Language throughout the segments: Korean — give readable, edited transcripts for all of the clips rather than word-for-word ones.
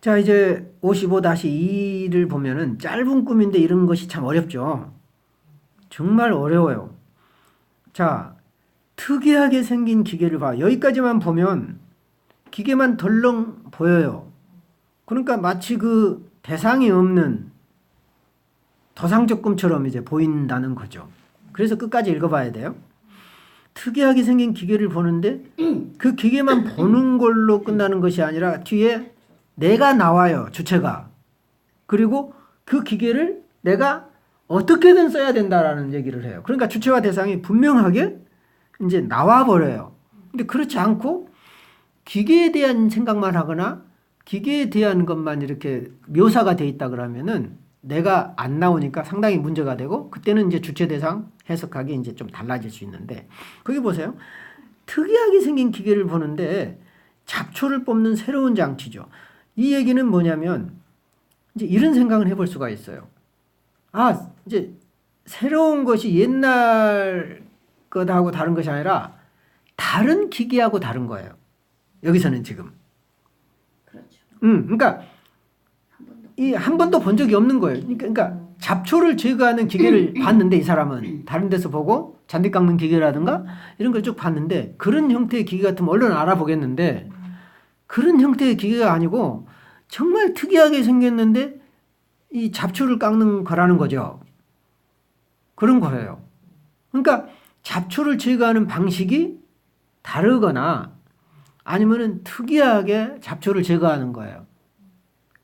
자, 이제 55-2를 보면은 짧은 꿈인데 이런 것이 참 어렵죠. 정말 어려워요. 자, 특이하게 생긴 기계를 봐. 여기까지만 보면 기계만 덜렁 보여요. 그러니까 마치 그 대상이 없는 도상적 꿈처럼 이제 보인다는 거죠. 그래서 끝까지 읽어봐야 돼요. 특이하게 생긴 기계를 보는데 그 기계만 보는 걸로 끝나는 것이 아니라 뒤에 내가 나와요, 주체가. 그리고 그 기계를 내가 어떻게든 써야 된다라는 얘기를 해요. 그러니까 주체와 대상이 분명하게 이제 나와버려요. 근데 그렇지 않고 기계에 대한 생각만 하거나 기계에 대한 것만 이렇게 묘사가 돼 있다 그러면은 내가 안 나오니까 상당히 문제가 되고 그때는 이제 주체 대상 해석하기 이제 좀 달라질 수 있는데 거기 보세요. 특이하게 생긴 기계를 보는데 잡초를 뽑는 새로운 장치죠. 이 얘기는 뭐냐면 이제 이런 생각을 해볼 수가 있어요. 아, 이제 새로운 것이 옛날 것하고 다른 것이 아니라 다른 기계하고 다른 거예요. 여기서는 지금. 그렇죠. 그러니까 이 한 번도 본 적이 없는 거예요. 그러니까 잡초를 제거하는 기계를 봤는데 이 사람은 다른 데서 보고 잔디 깎는 기계라든가 이런 걸 쭉 봤는데 그런 형태의 기계 같으면 얼른 알아보겠는데 그런 형태의 기계가 아니고 정말 특이하게 생겼는데 이 잡초를 깎는 거라는 거죠. 그런 거예요. 그러니까 잡초를 제거하는 방식이 다르거나 아니면은 특이하게 잡초를 제거하는 거예요.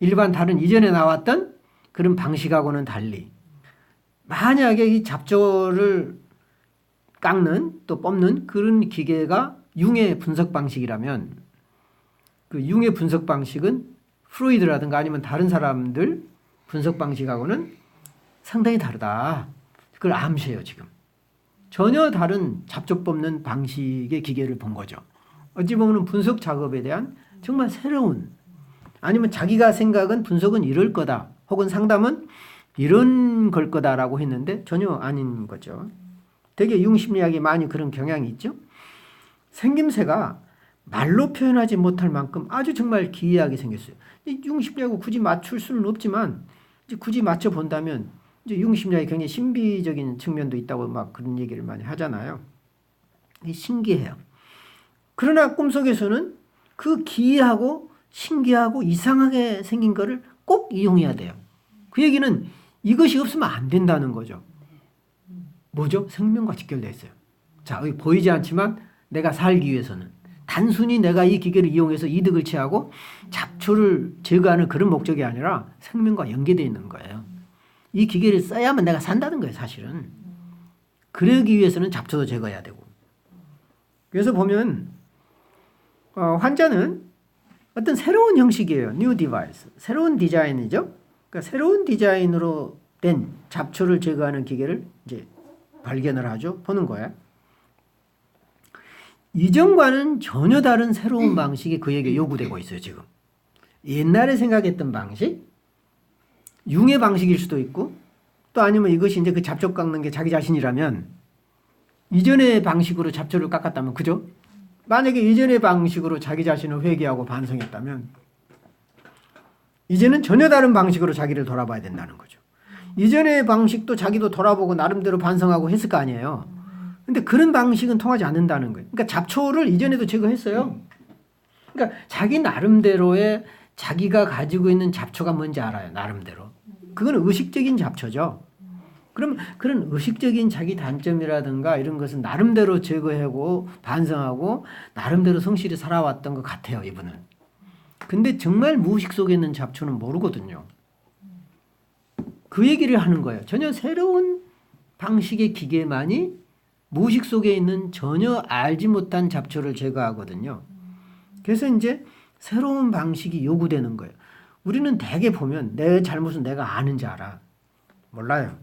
일반 다른 이전에 나왔던 그런 방식하고는 달리. 만약에 이 잡초를 깎는 또 뽑는 그런 기계가 융의 분석 방식이라면 그 융의 분석 방식은 프로이드라든가 아니면 다른 사람들 분석 방식하고는 상당히 다르다. 그걸 암시해요, 지금. 전혀 다른 잡초 뽑는 방식의 기계를 본 거죠. 어찌 보면 분석 작업에 대한 정말 새로운 아니면 자기가 생각은 분석은 이럴 거다. 혹은 상담은 이런 걸 거다라고 했는데 전혀 아닌 거죠. 되게 융심리학에 많이 그런 경향이 있죠. 생김새가 말로 표현하지 못할 만큼 아주 정말 기이하게 생겼어요. 융심리학을 굳이 맞출 수는 없지만 이제 굳이 맞춰 본다면 이제 융심리학이 굉장히 신비적인 측면도 있다고 막 그런 얘기를 많이 하잖아요. 신기해요. 그러나 꿈속에서는 그 기이하고 신기하고 이상하게 생긴 거를 꼭 이용해야 돼요. 그 얘기는 이것이 없으면 안 된다는 거죠. 뭐죠? 생명과 직결되어 있어요. 자, 여기 보이지 않지만 내가 살기 위해서는 단순히 내가 이 기계를 이용해서 이득을 취하고 잡초를 제거하는 그런 목적이 아니라 생명과 연계되어 있는 거예요. 이 기계를 써야만 내가 산다는 거예요, 사실은. 그러기 위해서는 잡초도 제거해야 되고. 그래서 보면 환자는 어떤 새로운 형식이에요. 뉴 디바이스. 새로운 디자인이죠. 그러니까 새로운 디자인으로 된 잡초를 제거하는 기계를 이제 발견을 하죠. 보는 거예요. 이전과는 전혀 다른 새로운 방식이 그에게 요구되고 있어요, 지금. 옛날에 생각했던 방식, 융의 방식일 수도 있고, 또 아니면 이것이 이제 그 잡초 깎는 게 자기 자신이라면, 이전의 방식으로 잡초를 깎았다면, 그죠? 만약에 이전의 방식으로 자기 자신을 회개하고 반성했다면, 이제는 전혀 다른 방식으로 자기를 돌아봐야 된다는 거죠. 이전의 방식도 자기도 돌아보고 나름대로 반성하고 했을 거 아니에요. 근데 그런 방식은 통하지 않는다는 거예요. 그러니까 잡초를 이전에도 제거했어요. 그러니까 자기 나름대로의 자기가 가지고 있는 잡초가 뭔지 알아요. 나름대로. 그건 의식적인 잡초죠. 그럼 그런 의식적인 자기 단점이라든가 이런 것은 나름대로 제거하고 반성하고 나름대로 성실히 살아왔던 것 같아요. 이분은. 근데 정말 무의식 속에 있는 잡초는 모르거든요. 그 얘기를 하는 거예요. 전혀 새로운 방식의 기계만이 무의식 속에 있는 전혀 알지 못한 잡초를 제거하거든요. 그래서 이제 새로운 방식이 요구되는 거예요. 우리는 대개 보면 내 잘못은 내가 아는지 알아. 몰라요.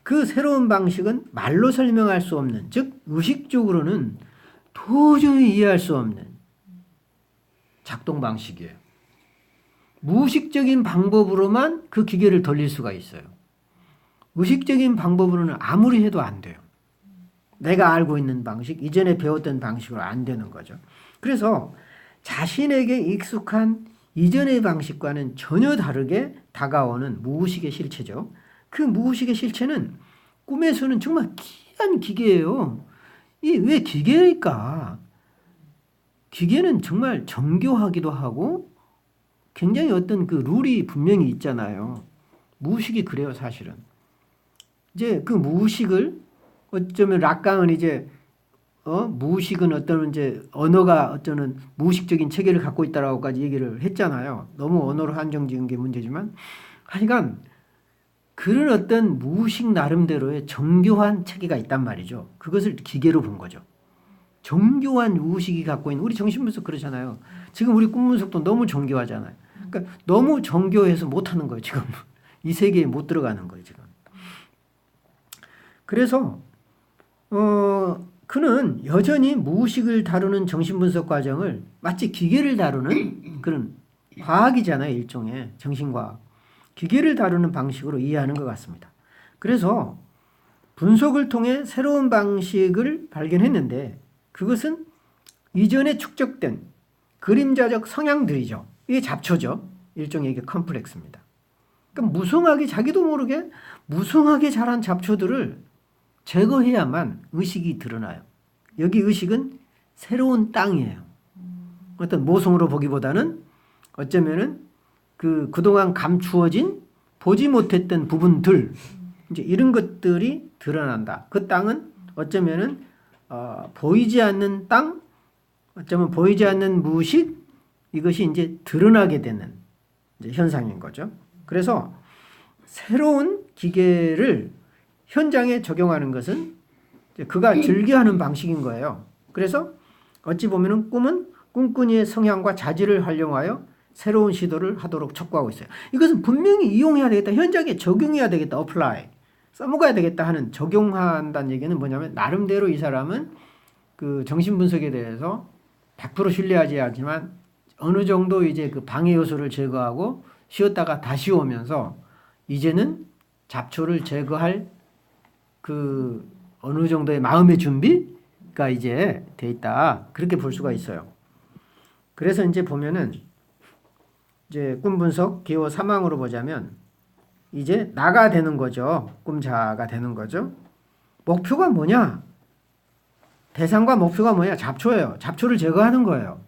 그 새로운 방식은 말로 설명할 수 없는, 즉 의식적으로는 도저히 이해할 수 없는 작동 방식이에요. 무의식적인 방법으로만 그 기계를 돌릴 수가 있어요. 의식적인 방법으로는 아무리 해도 안 돼요. 내가 알고 있는 방식, 이전에 배웠던 방식으로 안 되는 거죠. 그래서 자신에게 익숙한 이전의 방식과는 전혀 다르게 다가오는 무의식의 실체죠. 그 무의식의 실체는 꿈에서는 정말 귀한 기계예요. 이 왜 기계일까? 기계는 정말 정교하기도 하고 굉장히 어떤 그 룰이 분명히 있잖아요. 무의식이 그래요, 사실은. 이제 그 무의식을 어쩌면 락강은 이제 무의식은 어떤 이제 언어가 어쩌는 무의식적인 체계를 갖고 있다라고까지 얘기를 했잖아요. 너무 언어로 한정지은 게 문제지만 하여간 그런 어떤 무의식 나름대로의 정교한 체계가 있단 말이죠. 그것을 기계로 본 거죠. 정교한 무의식이 갖고 있는 우리 정신분석 그러잖아요. 지금 우리 꿈분석도 너무 정교하잖아요. 그러니까 너무 정교해서 못하는 거예요. 지금 이 세계에 못 들어가는 거예요. 지금. 그래서 그는 여전히 무의식을 다루는 정신분석 과정을 마치 기계를 다루는 그런 과학이잖아요. 일종의 정신과학. 기계를 다루는 방식으로 이해하는 것 같습니다. 그래서 분석을 통해 새로운 방식을 발견했는데 그것은 이전에 축적된 그림자적 성향들이죠. 이게 잡초죠. 일종의 이게 컴플렉스입니다. 그러니까 무성하게 자기도 모르게 무성하게 자란 잡초들을 제거해야만 의식이 드러나요. 여기 의식은 새로운 땅이에요. 어떤 모성으로 보기보다는 어쩌면은 그동안 감추어진 보지 못했던 부분들 이제 이런 것들이 드러난다. 그 땅은 어쩌면은 보이지 않는 땅, 어쩌면 보이지 않는 무의식 이것이 이제 드러나게 되는 이제 현상인 거죠. 그래서 새로운 기계를 현장에 적용하는 것은 그가 즐겨하는 방식인 거예요. 그래서 어찌 보면은 꿈은 꿈꾸니의 성향과 자질을 활용하여 새로운 시도를 하도록 촉구하고 있어요. 이것은 분명히 이용해야 되겠다. 현장에 적용해야 되겠다. 어플라이. 써먹어야 되겠다 하는 적용한다는 얘기는 뭐냐면 나름대로 이 사람은 그 정신분석에 대해서 100% 신뢰하지 않지만 어느 정도 이제 그 방해 요소를 제거하고 쉬었다가 다시 오면서 이제는 잡초를 제거할 그 어느 정도의 마음의 준비가 이제 돼 있다. 그렇게 볼 수가 있어요. 그래서 이제 보면은 이제 꿈 분석 기호 3항으로 보자면 이제 나가 되는 거죠. 꿈자가 되는 거죠. 목표가 뭐냐? 대상과 목표가 뭐냐? 잡초예요. 잡초를 제거하는 거예요.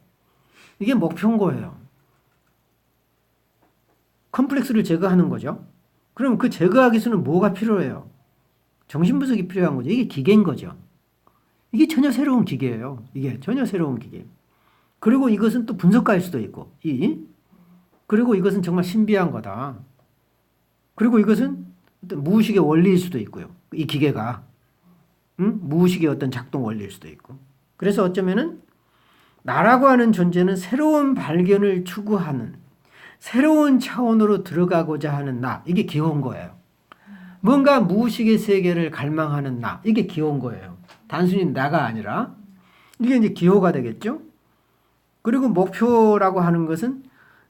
이게 목표인 거예요. 컴플렉스를 제거하는 거죠. 그럼 그 제거하기 위해서는 뭐가 필요해요? 정신분석이 필요한 거죠. 이게 기계인 거죠. 이게 전혀 새로운 기계예요. 이게 전혀 새로운 기계. 그리고 이것은 또 분석가일 수도 있고, 그리고 이것은 정말 신비한 거다. 그리고 이것은 어떤 무의식의 원리일 수도 있고요. 이 기계가. 무의식의 어떤 작동 원리일 수도 있고. 그래서 어쩌면은 나라고 하는 존재는 새로운 발견을 추구하는 새로운 차원으로 들어가고자 하는 나. 이게 기호인 거예요. 뭔가 무의식의 세계를 갈망하는 나. 이게 기호인 거예요. 단순히 나가 아니라. 이게 이제 기호가 되겠죠. 그리고 목표라고 하는 것은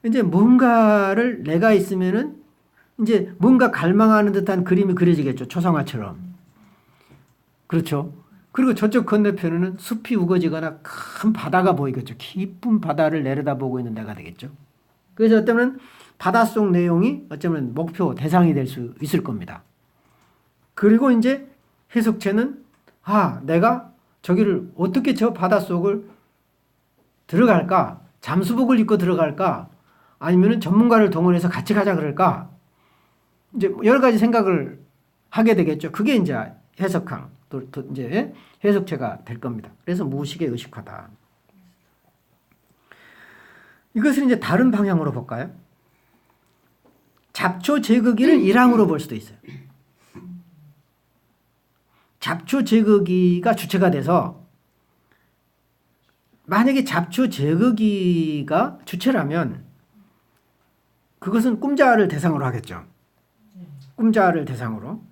이제 뭔가를 내가 있으면은 이제 뭔가 갈망하는 듯한 그림이 그려지겠죠. 초상화처럼. 그렇죠. 그리고 저쪽 건너편에는 숲이 우거지거나 큰 바다가 보이겠죠. 깊은 바다를 내려다보고 있는 데가 되겠죠. 그래서 어쩌면 바닷속 내용이 어쩌면 목표 대상이 될 수 있을 겁니다. 그리고 이제 해석체는 내가 저기를 어떻게 저 바닷속을 들어갈까? 잠수복을 입고 들어갈까? 아니면은 전문가를 동원해서 같이 가자 그럴까? 이제 여러 가지 생각을 하게 되겠죠. 그게 이제 해석항, 또 이제 해석체가 될 겁니다. 그래서 무의식의 의식화다. 이것을 이제 다른 방향으로 볼까요? 잡초 제거기를 1항으로 볼 수도 있어요. 잡초 제거기가 주체가 돼서 만약에 잡초 제거기가 주체라면 그것은 꿈자를 대상으로 하겠죠. 꿈자를 대상으로.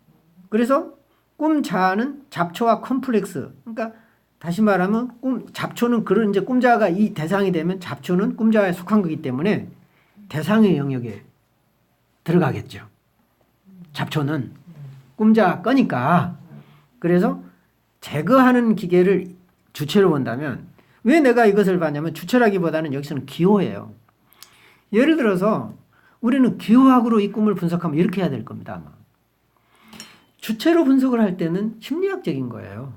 그래서 꿈자는 잡초와 컴플렉스. 그러니까 다시 말하면 잡초는 그런 이제 꿈자가 이 대상이 되면 잡초는 꿈자에 속한 거기 때문에 대상의 영역에 들어가겠죠. 잡초는 꿈자 거니까. 그래서 제거하는 기계를 주체로 본다면 왜 내가 이것을 봤냐면 주체라기보다는 여기서는 기호예요. 예를 들어서 우리는 기호학으로 이 꿈을 분석하면 이렇게 해야 될 겁니다. 아마. 주체로 분석을 할 때는 심리학적인 거예요.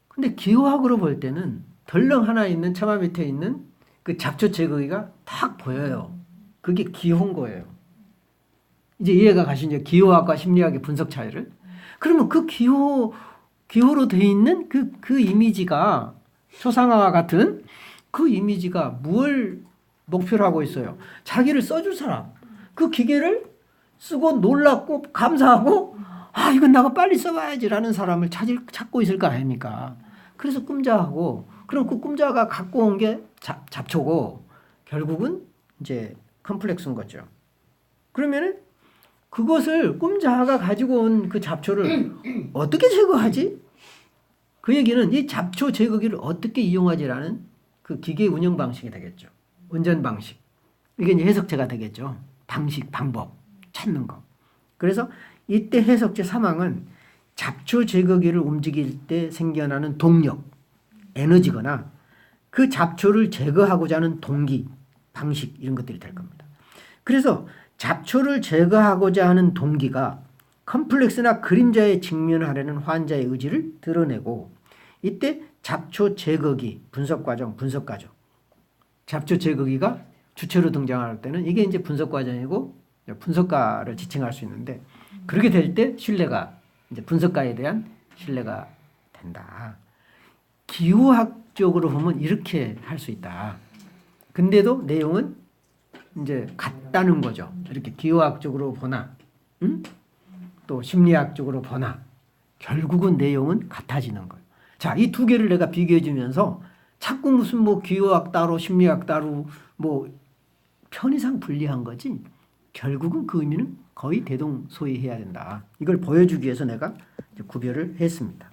근데 기호학으로 볼 때는 덜렁 하나 있는 처마 밑에 있는 그 잡초 제거기가 탁 보여요. 그게 기호인 거예요. 이제 이해가 가시죠? 기호학과 심리학의 분석 차이를. 그러면 그 기호로 돼 있는 그 이미지가 초상화와 같은 그 이미지가 뭘 목표로 하고 있어요? 자기를 써줄 사람. 그 기계를 쓰고 놀랍고 감사하고 아 이건 나가 빨리 써봐야지라는 사람을 찾고 있을 거 아닙니까? 그래서 꿈자하고 그럼 그 꿈자가 갖고 온 게 잡초고 결국은 이제 컴플렉스인 거죠. 그러면은 그것을 꿈자가 가지고 온 그 잡초를 어떻게 제거하지? 그 얘기는 이 잡초 제거기를 어떻게 이용하지라는 그 기계 운영 방식이 되겠죠. 운전 방식. 이게 이제 해석체가 되겠죠. 방식, 방법 찾는 거. 그래서 이때 해석체 3항은 잡초 제거기를 움직일 때 생겨나는 동력, 에너지거나 그 잡초를 제거하고자 하는 동기, 방식 이런 것들이 될 겁니다. 그래서 잡초를 제거하고자 하는 동기가 컴플렉스나 그림자에 직면하려는 환자의 의지를 드러내고 이때 잡초 제거기 분석 과정. 잡초 제거기가 주체로 등장할 때는 이게 이제 분석 과정이고 분석가를 지칭할 수 있는데 그렇게 될 때 신뢰가 이제 분석가에 대한 신뢰가 된다. 기호학적으로 보면 이렇게 할 수 있다. 근데도 내용은 이제 같다는 거죠. 이렇게 기호학적으로 보나, 또 심리학적으로 보나, 결국은 내용은 같아지는 거예요. 자, 이 두 개를 내가 비교해 주면서 자꾸 무슨 뭐 기호학 따로, 심리학 따로, 뭐 편의상 분리한 거지. 결국은 그 의미는 거의 대동소이해야 된다. 이걸 보여주기 위해서 내가 구별을 했습니다.